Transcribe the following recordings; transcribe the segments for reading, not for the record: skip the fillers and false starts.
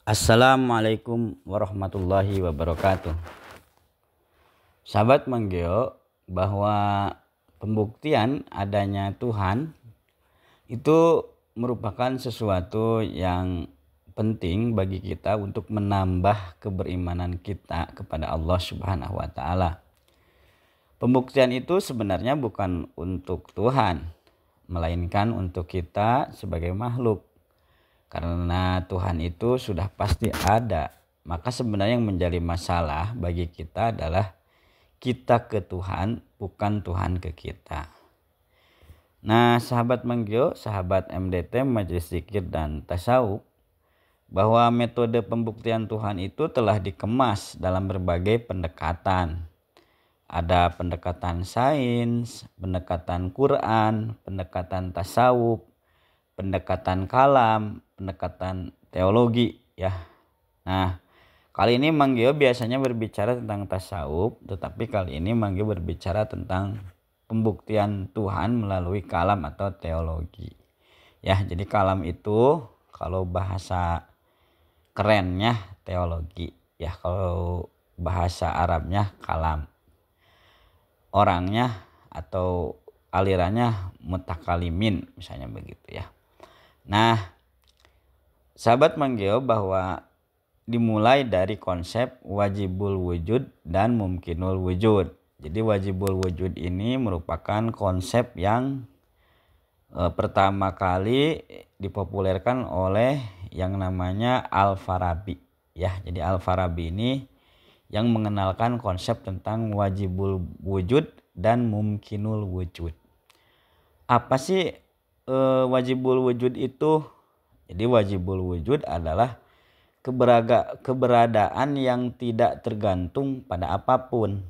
Assalamualaikum warahmatullahi wabarakatuh. Sahabat Manggeo, bahwa pembuktian adanya Tuhan itu merupakan sesuatu yang penting bagi kita untuk menambah keberimanan kita kepada Allah Subhanahu wa taala. Pembuktian itu sebenarnya bukan untuk Tuhan, melainkan untuk kita sebagai makhluk. Karena Tuhan itu sudah pasti ada, maka sebenarnya yang menjadi masalah bagi kita adalah kita ke Tuhan, bukan Tuhan ke kita. Nah, sahabat Manggio, sahabat MDT, Majelis Zikir dan Tasawuf, bahwa metode pembuktian Tuhan itu telah dikemas dalam berbagai pendekatan. Ada pendekatan sains, pendekatan Quran, pendekatan tasawuf, pendekatan kalam, pendekatan teologi ya. Nah, kali ini Manggio biasanya berbicara tentang tasawuf, tetapi kali ini Manggio berbicara tentang pembuktian Tuhan melalui kalam atau teologi. Ya, jadi kalam itu kalau bahasa kerennya teologi, ya kalau bahasa Arabnya kalam. Orangnya atau alirannya mutakalimin misalnya begitu ya. Nah, sahabat Manggio, bahwa dimulai dari konsep wajibul wujud dan mumkinul wujud. Jadi wajibul wujud ini merupakan konsep yang pertama kali dipopulerkan oleh yang namanya Al-Farabi ya. Jadi Al-Farabi ini yang mengenalkan konsep tentang wajibul wujud dan mumkinul wujud. Apa sih wajibul wujud itu? Jadi wajibul wujud adalah keberadaan yang tidak tergantung pada apapun.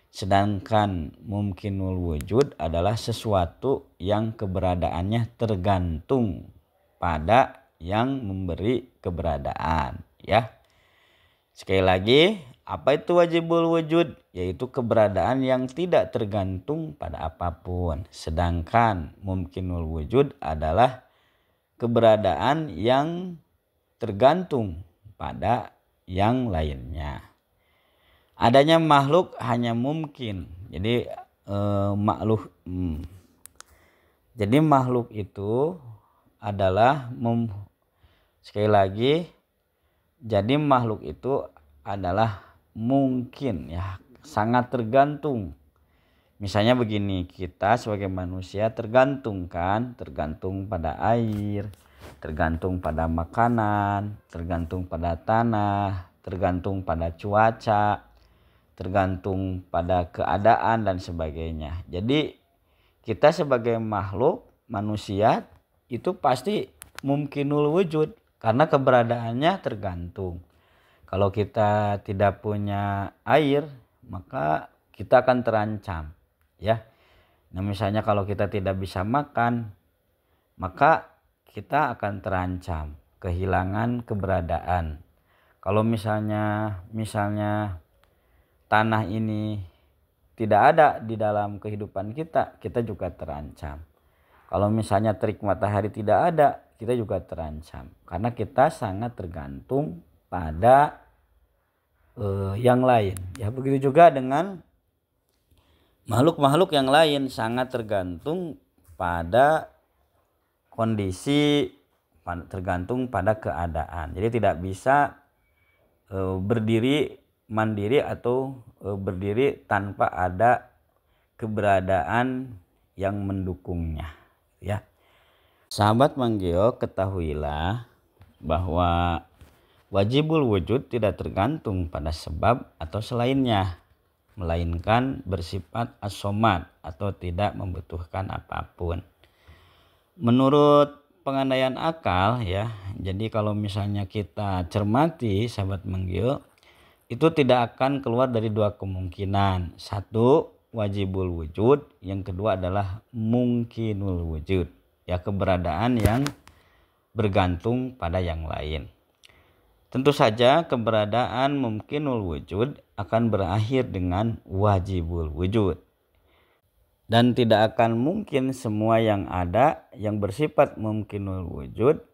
Sedangkan mumkinul wujud adalah sesuatu yang keberadaannya tergantung pada yang memberi keberadaan ya. Sekali lagi, apa itu wajibul wujud? Yaitu keberadaan yang tidak tergantung pada apapun. Sedangkan mumkinul wujud adalah keberadaan yang tergantung pada yang lainnya. Adanya makhluk hanya mungkin. Jadi makhluk itu adalah sekali lagi, jadi makhluk itu adalah mungkin ya, sangat tergantung. Misalnya begini, kita sebagai manusia tergantung pada air, tergantung pada makanan, tergantung pada tanah, tergantung pada cuaca, tergantung pada keadaan dan sebagainya. Jadi kita sebagai makhluk manusia itu pasti mumkinul wujud karena keberadaannya tergantung. Kalau kita tidak punya air, maka kita akan terancam ya. Nah, misalnya kalau kita tidak bisa makan, maka kita akan terancam kehilangan keberadaan. Kalau misalnya tanah ini tidak ada di dalam kehidupan kita, kita juga terancam. Kalau misalnya terik matahari tidak ada, kita juga terancam. Karena kita sangat tergantung pada yang lain. Ya, begitu juga dengan makhluk-makhluk yang lain sangat tergantung pada kondisi, tergantung pada keadaan. Jadi tidak bisa berdiri mandiri atau berdiri tanpa ada keberadaan yang mendukungnya ya. Sahabat Manggio, ketahuilah bahwa wajibul wujud tidak tergantung pada sebab atau selainnya, melainkan bersifat as-somad atau tidak membutuhkan apapun. Menurut pengandaian akal ya, jadi kalau misalnya kita cermati sahabat Manggio, itu tidak akan keluar dari dua kemungkinan. Satu, wajibul wujud, yang kedua adalah mungkinul wujud ya, keberadaan yang bergantung pada yang lain. Tentu saja keberadaan mungkinul wujud akan berakhir dengan wajibul wujud. Dan tidak akan mungkin semua yang ada yang bersifat mungkinul wujud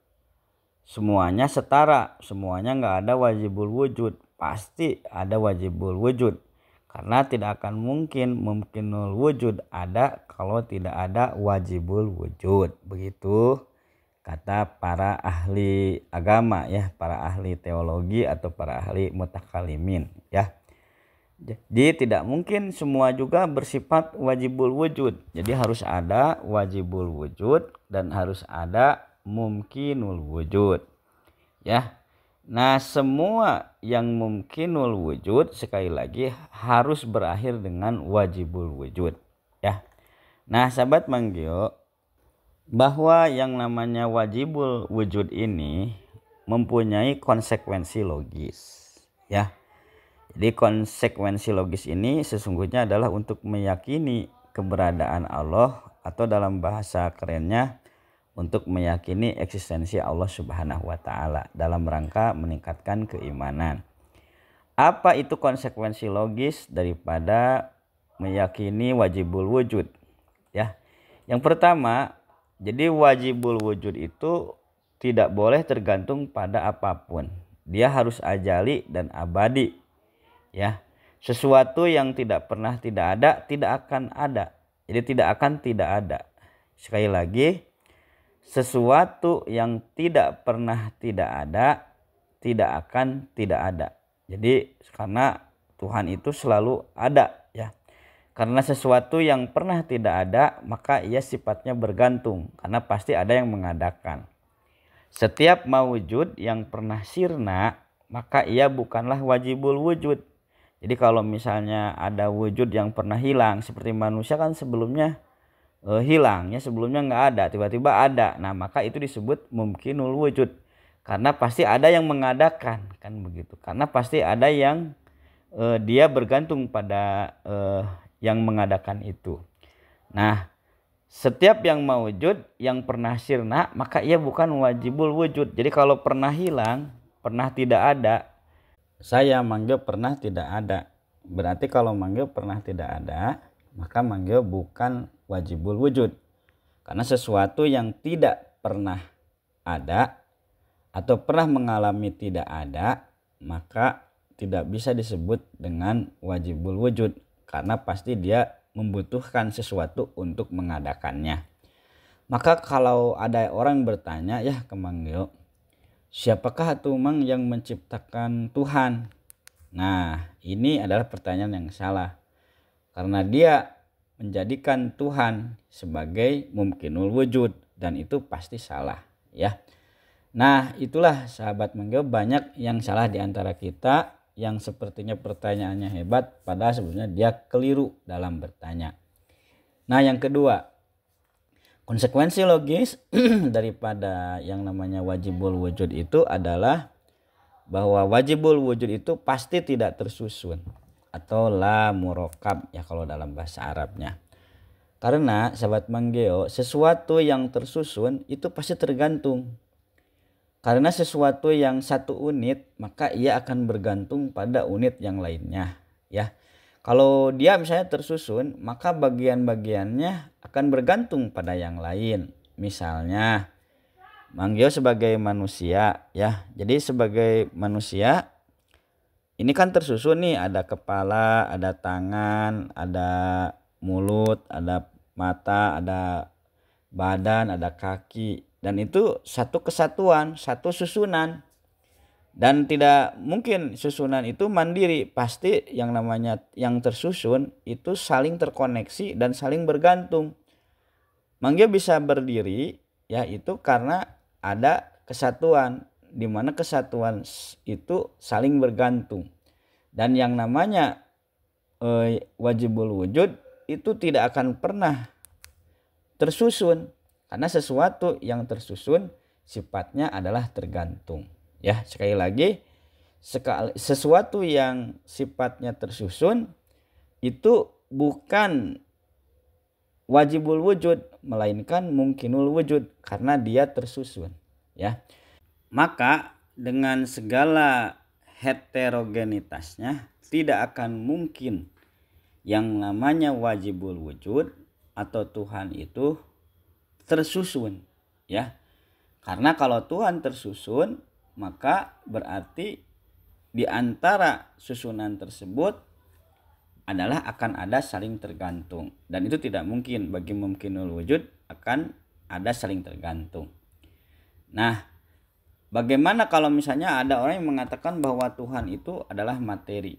semuanya setara, semuanya nggak ada wajibul wujud, pasti ada wajibul wujud. Karena tidak akan mungkin mungkinul wujud ada kalau tidak ada wajibul wujud. Begitu kata para ahli agama ya, para ahli teologi atau para ahli mutakalimin ya. Jadi tidak mungkin semua juga bersifat wajibul wujud. Jadi harus ada wajibul wujud dan harus ada mungkinul wujud ya. Nah, semua yang mungkinul wujud sekali lagi harus berakhir dengan wajibul wujud ya. Nah, sahabat Manggio, bahwa yang namanya wajibul wujud ini mempunyai konsekuensi logis ya. Jadi konsekuensi logis ini sesungguhnya adalah untuk meyakini keberadaan Allah, atau dalam bahasa kerennya untuk meyakini eksistensi Allah Subhanahu wa taala dalam rangka meningkatkan keimanan. Apa itu konsekuensi logis daripada meyakini wajibul wujud ya? Yang pertama, jadi wajibul wujud itu tidak boleh tergantung pada apapun. Dia harus ajali dan abadi ya. Sesuatu yang tidak pernah tidak ada tidak akan ada. Jadi tidak akan tidak ada. Sekali lagi, sesuatu yang tidak pernah tidak ada tidak akan tidak ada. Jadi karena Tuhan itu selalu ada ya. Karena sesuatu yang pernah tidak ada maka ia sifatnya bergantung, karena pasti ada yang mengadakan. Setiap mawujud yang pernah sirna maka ia bukanlah wajibul wujud. Jadi kalau misalnya ada wujud yang pernah hilang, seperti manusia kan sebelumnya hilang ya, sebelumnya nggak ada, tiba-tiba ada. Nah, maka itu disebut mungkinul wujud, karena pasti ada yang mengadakan kan begitu. Karena pasti ada yang dia bergantung pada yang mengadakan itu. Nah, setiap yang mawujud yang pernah sirna maka ia bukan wajibul wujud. Jadi kalau pernah hilang, pernah tidak ada, saya manggil pernah tidak ada. Berarti kalau manggil pernah tidak ada, maka manggil bukan wajibul wujud. Karena sesuatu yang tidak pernah ada atau pernah mengalami tidak ada, maka tidak bisa disebut dengan wajibul wujud, karena pasti dia membutuhkan sesuatu untuk mengadakannya. Maka kalau ada orang bertanya ya ke manggil, siapakah tuh mang yang menciptakan Tuhan? Nah, ini adalah pertanyaan yang salah. Karena dia menjadikan Tuhan sebagai mungkinul wujud, dan itu pasti salah ya. Nah, itulah sahabat manggil, banyak yang salah di antara kita yang sepertinya pertanyaannya hebat padahal sebenarnya dia keliru dalam bertanya. Nah, yang kedua, konsekuensi logis daripada yang namanya wajibul wujud itu adalah bahwa wajibul wujud itu pasti tidak tersusun atau la murokab ya kalau dalam bahasa Arabnya. Karena sahabat manggeo, sesuatu yang tersusun itu pasti tergantung. Karena sesuatu yang satu unit maka ia akan bergantung pada unit yang lainnya ya. Kalau dia misalnya tersusun maka bagian-bagiannya akan bergantung pada yang lain. Misalnya manggeo sebagai manusia ya. Jadi sebagai manusia ini kan tersusun nih, ada kepala, ada tangan, ada mulut, ada mata, ada badan, ada kaki. Dan itu satu kesatuan, satu susunan. Dan tidak mungkin susunan itu mandiri. Pasti yang namanya yang tersusun itu saling terkoneksi dan saling bergantung. Manggil bisa berdiri ya itu karena ada kesatuan, di mana kesatuan itu saling bergantung. Dan yang namanya wajibul wujud itu tidak akan pernah tersusun, karena sesuatu yang tersusun sifatnya adalah tergantung ya. Sekali lagi, sesuatu yang sifatnya tersusun itu bukan wajibul wujud, melainkan mungkinul wujud, karena dia tersusun ya. Maka dengan segala heterogenitasnya tidak akan mungkin yang namanya wajibul wujud atau Tuhan itu tersusun ya. Karena kalau Tuhan tersusun, maka berarti di antara susunan tersebut adalah akan ada saling tergantung. Dan itu tidak mungkin, bagi mumkinul wujud akan ada saling tergantung. Nah, bagaimana kalau misalnya ada orang yang mengatakan bahwa Tuhan itu adalah materi?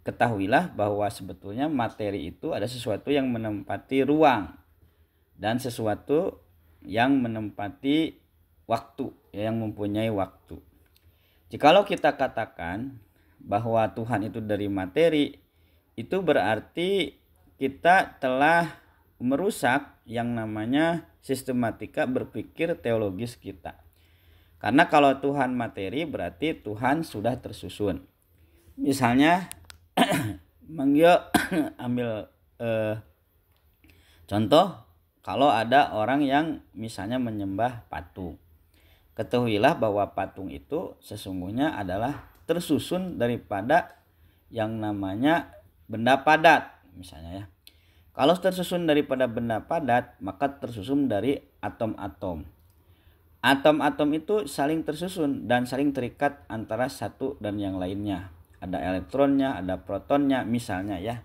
Ketahuilah bahwa sebetulnya materi itu ada sesuatu yang menempati ruang dan sesuatu yang menempati waktu, yang mempunyai waktu. Jikalau kita katakan bahwa Tuhan itu dari materi, itu berarti kita telah merusak yang namanya sistematika berpikir teologis kita. Karena kalau Tuhan materi berarti Tuhan sudah tersusun. Misalnya ambil contoh, kalau ada orang yang misalnya menyembah patung. Ketahuilah bahwa patung itu sesungguhnya adalah tersusun daripada yang namanya benda padat misalnya ya. Kalau tersusun daripada benda padat, maka tersusun dari atom-atom. Atom-atom itu saling tersusun dan saling terikat antara satu dan yang lainnya. Ada elektronnya, ada protonnya misalnya ya.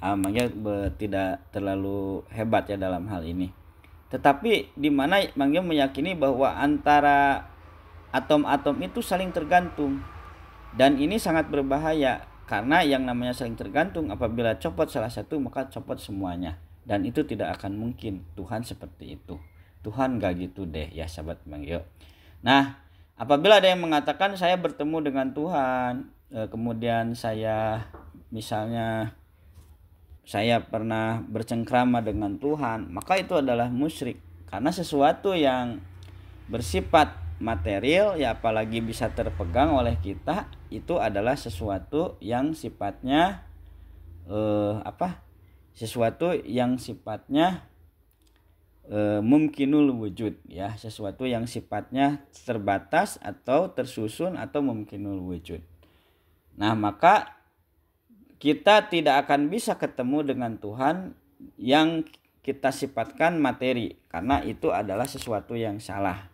Makanya tidak terlalu hebat ya dalam hal ini. Tetapi di mana Mangga meyakini bahwa antara atom-atom itu saling tergantung. Dan ini sangat berbahaya karena yang namanya saling tergantung, apabila copot salah satu maka copot semuanya. Dan itu tidak akan mungkin. Tuhan seperti itu. Tuhan gak gitu deh ya sahabat Mangga. Nah, apabila ada yang mengatakan saya bertemu dengan Tuhan, kemudian saya misalnya saya pernah bercengkrama dengan Tuhan, maka itu adalah musyrik. Karena sesuatu yang bersifat material ya, apalagi bisa terpegang oleh kita, itu adalah sesuatu yang sifatnya sesuatu yang sifatnya mumkinul wujud ya, sesuatu yang sifatnya terbatas atau tersusun atau mumkinul wujud. Nah, maka kita tidak akan bisa ketemu dengan Tuhan yang kita sifatkan materi, karena itu adalah sesuatu yang salah.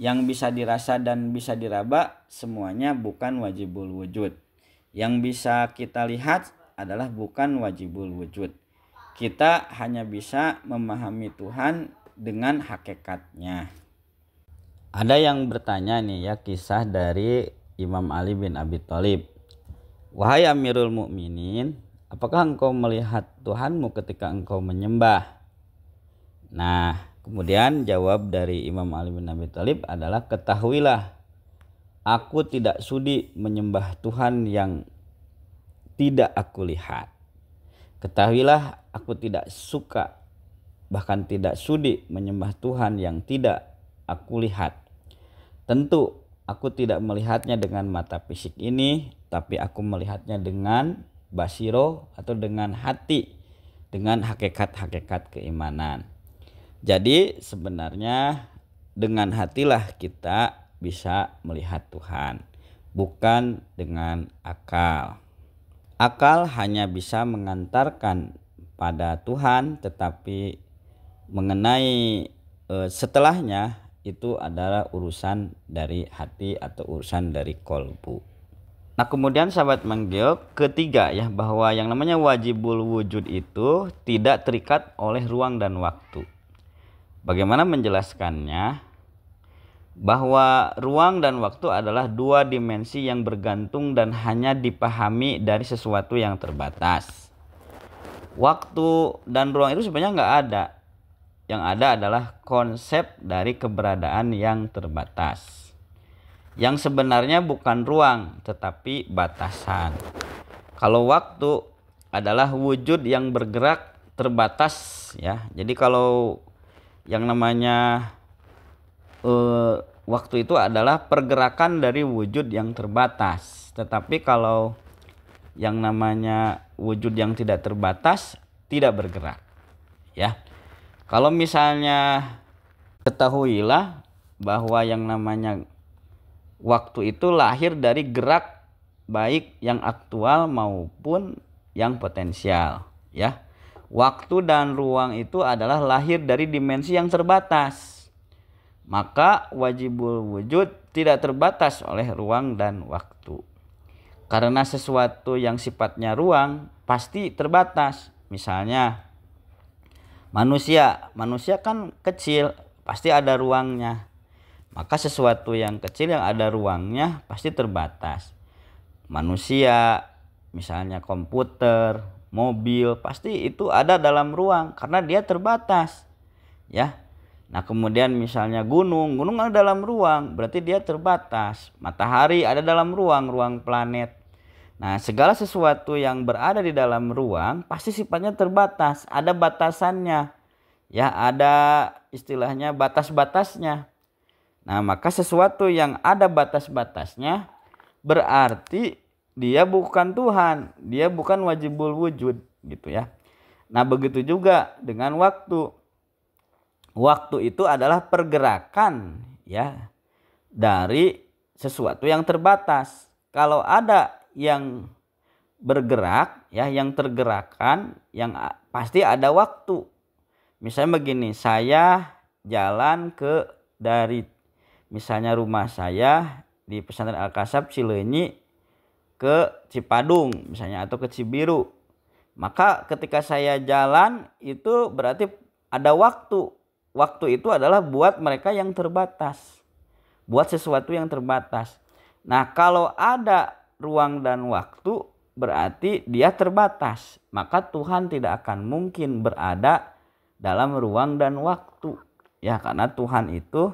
Yang bisa dirasa dan bisa diraba semuanya bukan wajibul wujud. Yang bisa kita lihat adalah bukan wajibul wujud. Kita hanya bisa memahami Tuhan dengan hakikatnya. Ada yang bertanya nih ya, kisah dari Imam Ali bin Abi Thalib. Wahai Amirul Mukminin, apakah engkau melihat Tuhanmu ketika engkau menyembah? Nah, kemudian jawab dari Imam Ali bin Abi Thalib adalah, ketahuilah, aku tidak sudi menyembah Tuhan yang tidak aku lihat. Ketahuilah, aku tidak suka, bahkan tidak sudi menyembah Tuhan yang tidak aku lihat. Tentu aku tidak melihatnya dengan mata fisik ini, tapi aku melihatnya dengan basiro atau dengan hati, dengan hakikat-hakikat keimanan. Jadi sebenarnya dengan hatilah kita bisa melihat Tuhan, bukan dengan akal. Akal hanya bisa mengantarkan pada Tuhan, tetapi mengenai setelahnya itu adalah urusan dari hati atau urusan dari kolbu. Nah, kemudian sahabat Manggil, ketiga ya, bahwa yang namanya wajibul wujud itu tidak terikat oleh ruang dan waktu. Bagaimana menjelaskannya? Bahwa ruang dan waktu adalah dua dimensi yang bergantung dan hanya dipahami dari sesuatu yang terbatas. Waktu dan ruang itu sebenarnya nggak ada. Yang ada adalah konsep dari keberadaan yang terbatas, yang sebenarnya bukan ruang tetapi batasan. Kalau waktu adalah wujud yang bergerak terbatas ya. Jadi kalau yang namanya waktu itu adalah pergerakan dari wujud yang terbatas. Tetapi kalau yang namanya wujud yang tidak terbatas tidak bergerak ya. Kalau misalnya ketahuilah bahwa yang namanya waktu itu lahir dari gerak baik yang aktual maupun yang potensial ya. Waktu dan ruang itu adalah lahir dari dimensi yang terbatas. maka wajibul wujud tidak terbatas oleh ruang dan waktu. Karena sesuatu yang sifatnya ruang pasti terbatas. Misalnya manusia kan kecil, pasti ada ruangnya. Maka sesuatu yang kecil yang ada ruangnya pasti terbatas. Manusia, misalnya komputer, mobil, pasti itu ada dalam ruang karena dia terbatas. Ya. Nah, kemudian misalnya gunung ada dalam ruang, berarti dia terbatas. Matahari ada dalam ruang planet. Nah, segala sesuatu yang berada di dalam ruang pasti sifatnya terbatas, ada batasannya. Ya, ada istilahnya batas-batasnya. Nah, maka sesuatu yang ada batas-batasnya berarti dia bukan Tuhan, dia bukan wajibul wujud gitu ya. Nah, begitu juga dengan waktu. Waktu itu adalah pergerakan ya dari sesuatu yang terbatas. Kalau ada yang bergerak ya, yang tergerakkan, yang pasti ada waktu. Misalnya begini, saya jalan dari misalnya rumah saya di Pesantren Al-Kasab Cileunyi ke Cipadung misalnya atau ke Cibiru. Maka ketika saya jalan itu berarti ada waktu. Waktu itu adalah buat mereka yang terbatas. Buat sesuatu yang terbatas. Nah, kalau ada ruang dan waktu berarti dia terbatas. Maka Tuhan tidak akan mungkin berada dalam ruang dan waktu. Ya, karena Tuhan itu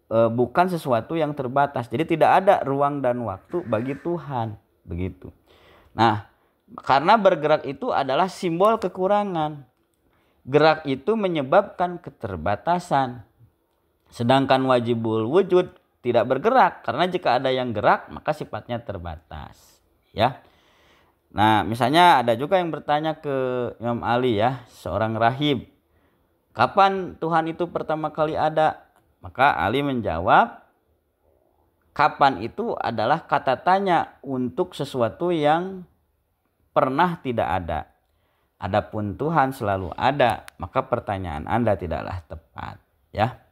bukan sesuatu yang terbatas. Jadi tidak ada ruang dan waktu bagi Tuhan. Begitu. Nah, karena bergerak itu adalah simbol kekurangan. Gerak itu menyebabkan keterbatasan. Sedangkan wajibul wujud tidak bergerak. Karena jika ada yang gerak maka sifatnya terbatas. Ya. Nah, misalnya ada juga yang bertanya ke Imam Ali ya, seorang rahib. Kapan Tuhan itu pertama kali ada? Maka Ali menjawab, kapan itu adalah kata tanya untuk sesuatu yang pernah tidak ada. Adapun Tuhan selalu ada, maka pertanyaan Anda tidaklah tepat. Ya.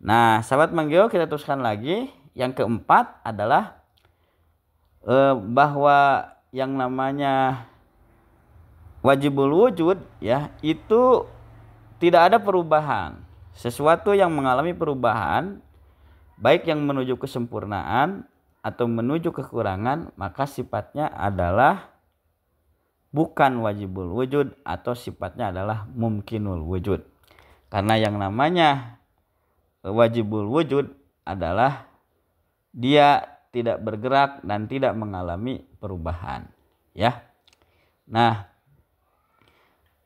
Nah, sahabat Manggio, kita teruskan lagi. Yang keempat adalah bahwa yang namanya wajibul wujud ya itu tidak ada perubahan. Sesuatu yang mengalami perubahan, baik yang menuju kesempurnaan atau menuju kekurangan, maka sifatnya adalah bukan wajibul wujud atau sifatnya adalah mumkinul wujud. Karena yang namanya wajibul wujud adalah dia tidak bergerak dan tidak mengalami perubahan. Ya. Nah,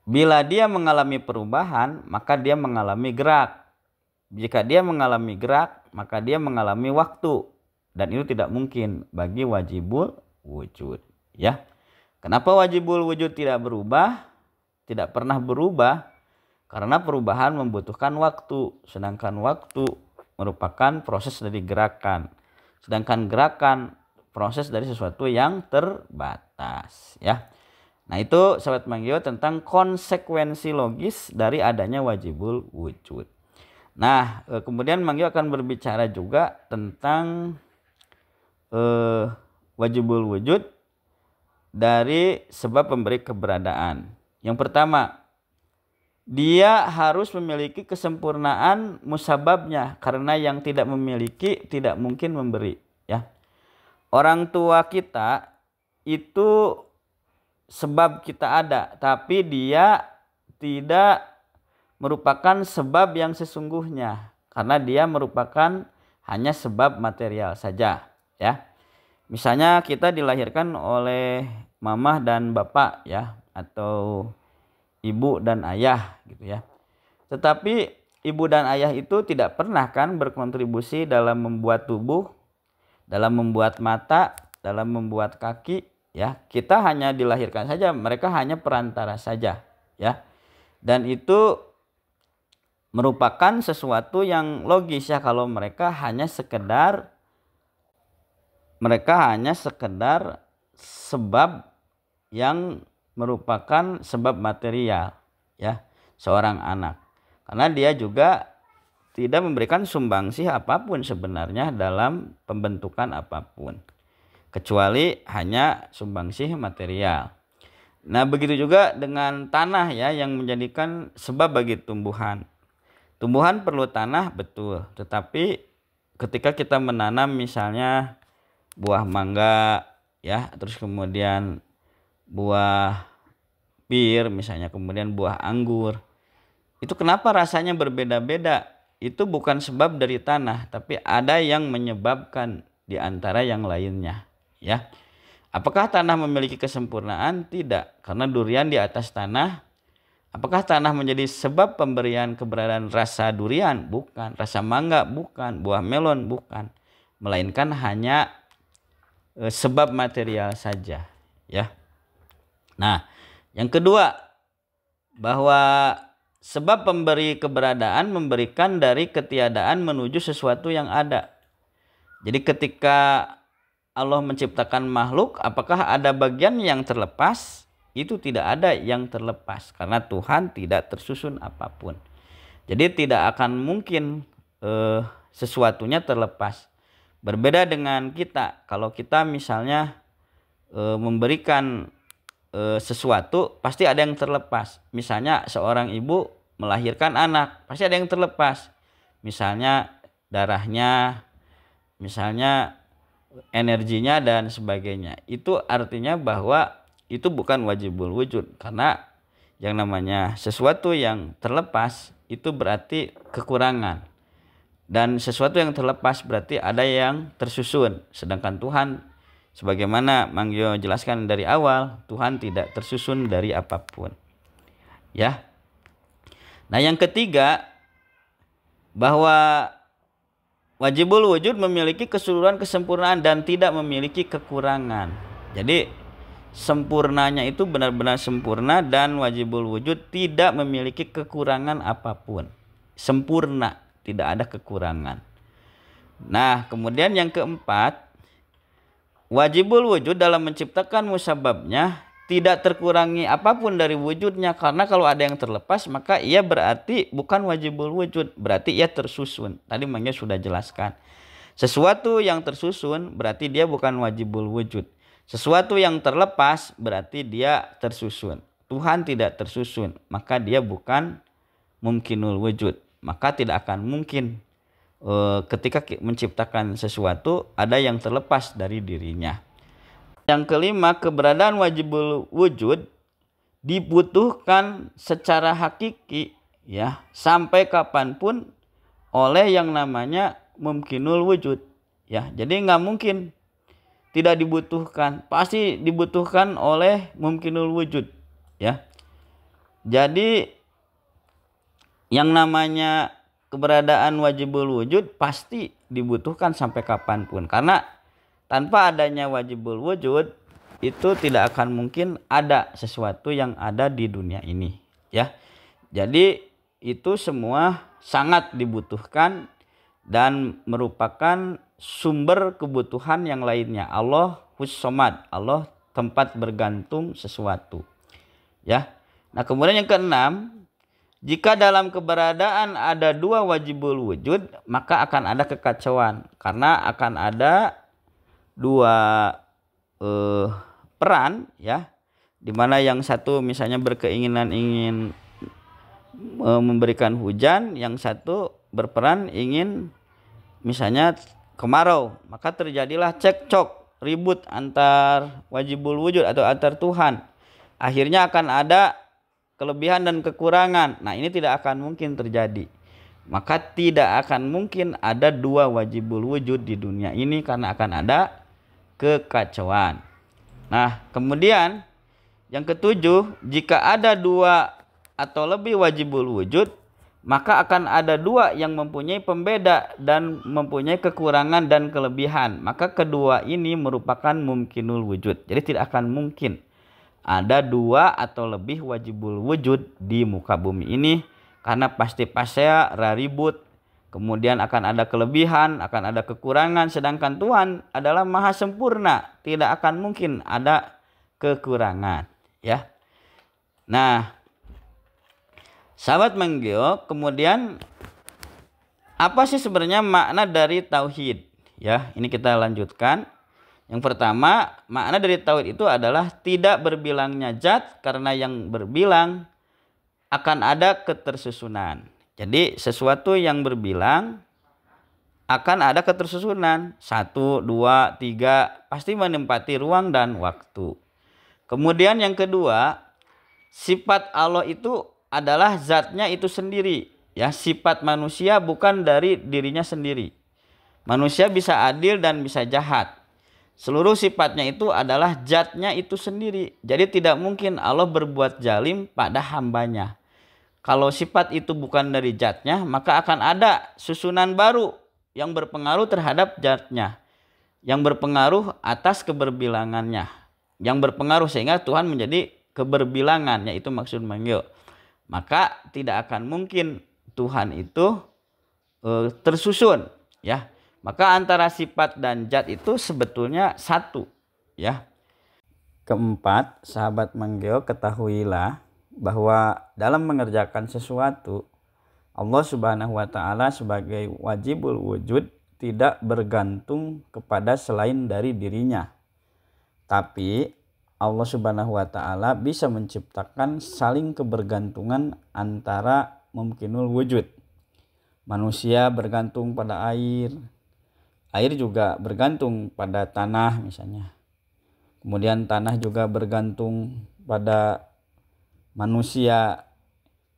bila dia mengalami perubahan, maka dia mengalami gerak. Jika dia mengalami gerak, maka dia mengalami waktu. Dan itu tidak mungkin bagi wajibul wujud. Ya. Kenapa wajibul wujud tidak berubah? Tidak pernah berubah. Karena perubahan membutuhkan waktu. Sedangkan waktu merupakan proses dari gerakan. Sedangkan gerakan proses dari sesuatu yang terbatas. Ya. Nah, itu sahabat Manggio tentang konsekuensi logis dari adanya wajibul wujud. Nah, kemudian Manggio akan berbicara juga tentang wajibul wujud dari sebab pemberi keberadaan. Yang pertama, dia harus memiliki kesempurnaan musababnya, karena yang tidak memiliki tidak mungkin memberi. Ya, orang tua kita itu sebab kita ada, tapi dia tidak merupakan sebab yang sesungguhnya, karena dia merupakan hanya sebab material saja. Ya. Misalnya kita dilahirkan oleh mamah dan bapak ya, atau ibu dan ayah gitu ya. Tetapi ibu dan ayah itu tidak pernah kan berkontribusi dalam membuat tubuh, dalam membuat mata, dalam membuat kaki ya. Kita hanya dilahirkan saja, mereka hanya perantara saja ya. Dan itu merupakan sesuatu yang logis ya, kalau mereka hanya sekedar sebab yang merupakan sebab material ya seorang anak, karena dia juga tidak memberikan sumbangsih apapun sebenarnya dalam pembentukan apapun, kecuali hanya sumbangsih material. Nah, begitu juga dengan tanah ya, yang menjadikan sebab bagi tumbuhan. Tumbuhan perlu tanah, betul, tetapi ketika kita menanam misalnya buah mangga ya, terus kemudian buah pir misalnya, kemudian buah anggur, itu kenapa rasanya berbeda-beda? Itu bukan sebab dari tanah, tapi ada yang menyebabkan di antara yang lainnya ya. Apakah tanah memiliki kesempurnaan? Tidak, karena durian di atas tanah. Apakah tanah menjadi sebab pemberian keberadaan rasa durian? Bukan. Rasa mangga? Bukan. Buah melon? Bukan. Melainkan hanya sebab material saja ya. Nah, yang kedua, bahwa sebab pemberi keberadaan memberikan dari ketiadaan menuju sesuatu yang ada. Jadi ketika Allah menciptakan makhluk, apakah ada bagian yang terlepas? Itu tidak ada yang terlepas, karena Tuhan tidak tersusun apapun. Jadi tidak akan mungkin sesuatunya terlepas. Berbeda dengan kita, kalau kita misalnya memberikan sesuatu, pasti ada yang terlepas. Misalnya seorang ibu melahirkan anak, pasti ada yang terlepas. Misalnya darahnya, misalnya energinya dan sebagainya. Itu artinya bahwa itu bukan wajibul wujud, karena yang namanya sesuatu yang terlepas itu berarti kekurangan, dan sesuatu yang terlepas berarti ada yang tersusun. Sedangkan Tuhan, sebagaimana Manggio jelaskan dari awal, Tuhan tidak tersusun dari apapun ya. Nah, yang ketiga, bahwa wajibul wujud memiliki keseluruhan kesempurnaan dan tidak memiliki kekurangan. Jadi sempurnanya itu benar-benar sempurna, dan wajibul wujud tidak memiliki kekurangan apapun. Sempurna, tidak ada kekurangan. Nah, kemudian yang keempat, wajibul wujud dalam menciptakan musababnya tidak terkurangi apapun dari wujudnya, karena kalau ada yang terlepas maka ia berarti bukan wajibul wujud, berarti ia tersusun. Tadi Mangga sudah jelaskan. Sesuatu yang tersusun berarti dia bukan wajibul wujud. Sesuatu yang terlepas berarti dia tersusun. Tuhan tidak tersusun, maka dia bukan mumkinul wujud. Maka tidak akan mungkin ketika menciptakan sesuatu ada yang terlepas dari dirinya. Yang kelima, keberadaan wajibul wujud dibutuhkan secara hakiki ya, sampai kapanpun oleh yang namanya mumkinul wujud ya. Jadi nggak mungkin tidak dibutuhkan, pasti dibutuhkan oleh mumkinul wujud ya. Jadi yang namanya keberadaan wajibul wujud pasti dibutuhkan sampai kapanpun, karena tanpa adanya wajibul wujud itu tidak akan mungkin ada sesuatu yang ada di dunia ini ya. Jadi itu semua sangat dibutuhkan dan merupakan sumber kebutuhan yang lainnya. Allah Hus-Somad, Allah tempat bergantung sesuatu ya. Nah, kemudian yang keenam, jika dalam keberadaan ada dua wajibul wujud, maka akan ada kekacauan, karena akan ada dua peran ya, dimana yang satu misalnya berkeinginan ingin memberikan hujan, yang satu berperan ingin misalnya kemarau, maka terjadilah cekcok, ribut antar wajibul wujud atau antar Tuhan. Akhirnya akan ada kelebihan dan kekurangan. Nah, ini tidak akan mungkin terjadi. Maka tidak akan mungkin ada dua wajibul wujud di dunia ini, karena akan ada kekacauan. Nah, kemudian yang ketujuh, jika ada dua atau lebih wajibul wujud, maka akan ada dua yang mempunyai pembeda dan mempunyai kekurangan dan kelebihan. Maka kedua ini merupakan mumkinul wujud. Jadi tidak akan mungkin ada dua atau lebih wajibul wujud di muka bumi ini, karena pasti raribut, kemudian akan ada kelebihan, akan ada kekurangan. Sedangkan Tuhan adalah maha sempurna, tidak akan mungkin ada kekurangan ya. Nah, sahabat Manggio, kemudian Apa sih sebenarnya makna dari tauhid? Ya, ini kita lanjutkan. Yang pertama, makna dari tauhid itu adalah tidak berbilangnya zat, karena yang berbilang akan ada ketersusunan. Jadi sesuatu yang berbilang akan ada ketersusunan. 1, 2, 3 pasti menempati ruang dan waktu. Kemudian yang kedua, sifat Allah itu adalah zatnya itu sendiri. Ya, sifat manusia bukan dari dirinya sendiri. Manusia bisa adil dan bisa jahat. Seluruh sifatnya itu adalah zatnya itu sendiri. Jadi tidak mungkin Allah berbuat zalim pada hambanya. Kalau sifat itu bukan dari zatnya, maka akan ada susunan baru yang berpengaruh terhadap zatnya, yang berpengaruh atas keberbilangannya, yang berpengaruh sehingga Tuhan menjadi keberbilangan, yaitu maksud manggil. Maka tidak akan mungkin Tuhan itu tersusun, ya. Maka antara sifat dan zat itu sebetulnya satu, ya. Keempat, sahabat manggil, ketahuilah bahwa dalam mengerjakan sesuatu, Allah Subhanahu wa taala sebagai wajibul wujud tidak bergantung kepada selain dari dirinya. Tapi Allah Subhanahu wa taala bisa menciptakan saling kebergantungan antara mumkinul wujud. Manusia bergantung pada air, air juga bergantung pada tanah misalnya. Kemudian tanah juga bergantung pada manusia,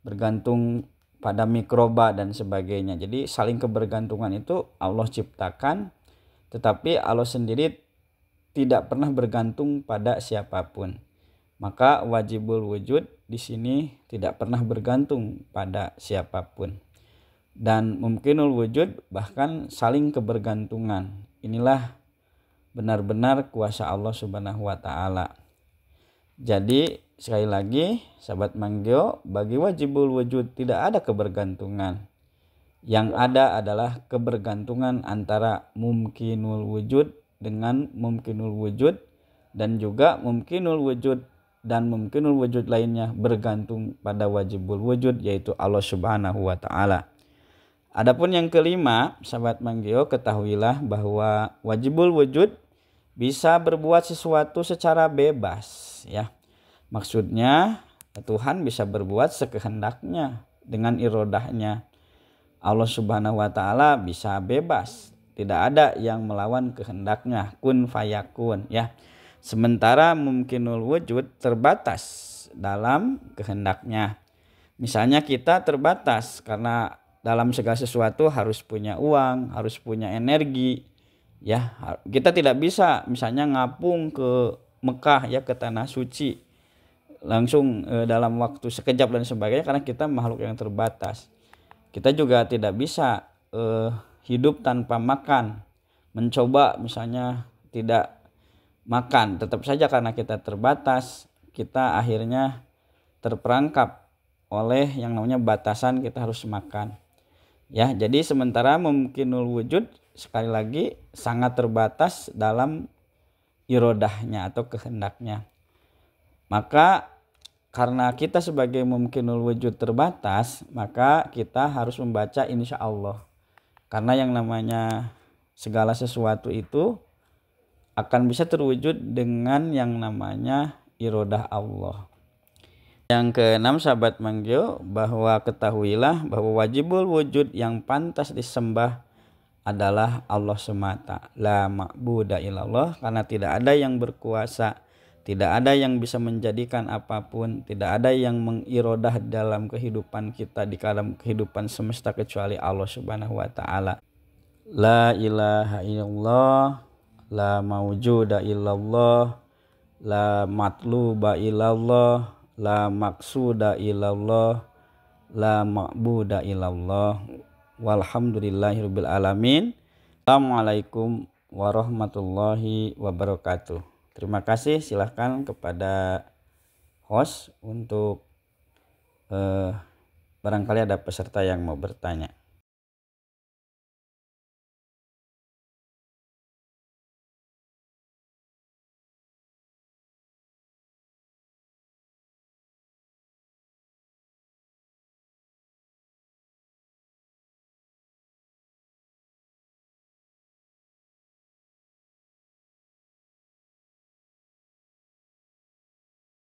bergantung pada mikroba dan sebagainya. Jadi saling kebergantungan itu Allah ciptakan, tetapi Allah sendiri tidak pernah bergantung pada siapapun. Maka wajibul wujud di sini tidak pernah bergantung pada siapapun. Dan mumkinul wujud bahkan saling kebergantungan. Inilah benar-benar kuasa Allah Subhanahu wa taala. Jadi sekali lagi sahabat manggil, bagi wajibul wujud tidak ada kebergantungan. Yang ada adalah kebergantungan antara mumkinul wujud dengan mumkinul wujud, dan juga mumkinul wujud dan mumkinul wujud lainnya bergantung pada wajibul wujud, yaitu Allah Subhanahu wa taala. Adapun yang kelima, sahabat manggil, ketahuilah bahwa wajibul wujud bisa berbuat sesuatu secara bebas, ya. Maksudnya Tuhan bisa berbuat sekehendaknya dengan irodahnya. Allah Subhanahu wa taala bisa bebas, tidak ada yang melawan kehendaknya, kun fayakun, ya. Sementara mumkinul wujud terbatas dalam kehendaknya. Misalnya kita terbatas karena dalam segala sesuatu harus punya uang, harus punya energi, ya. Kita tidak bisa misalnya ngapung ke Mekah, ya, ke tanah suci langsung dalam waktu sekejap dan sebagainya, karena kita makhluk yang terbatas. Kita juga tidak bisa hidup tanpa makan, mencoba misalnya tidak makan, tetap saja karena kita terbatas, kita akhirnya terperangkap oleh yang namanya batasan, kita harus makan. Ya, jadi sementara mumkinul wujud sekali lagi sangat terbatas dalam irodahnya atau kehendaknya. Maka karena kita sebagai mumkinul wujud terbatas, maka kita harus membaca insya Allah. Karena yang namanya segala sesuatu itu akan bisa terwujud dengan yang namanya irodah Allah. Yang keenam, sahabat manggil, bahwa ketahuilah bahwa wajibul wujud yang pantas disembah adalah Allah semata. La ma'buda illallah, karena tidak ada yang berkuasa, tidak ada yang bisa menjadikan apapun, tidak ada yang mengirodah dalam kehidupan kita, di dalam kehidupan semesta, kecuali Allah Subhanahu wa taala. La ilaha illallah, la mawjuda illallah, la matluba illallah, la maksuda illallah, la ma'buda illallah. Walhamdulillahirabbil alamin. Assalamualaikum warahmatullahi wabarakatuh. Terima kasih, silahkan kepada host untuk barangkali ada peserta yang mau bertanya.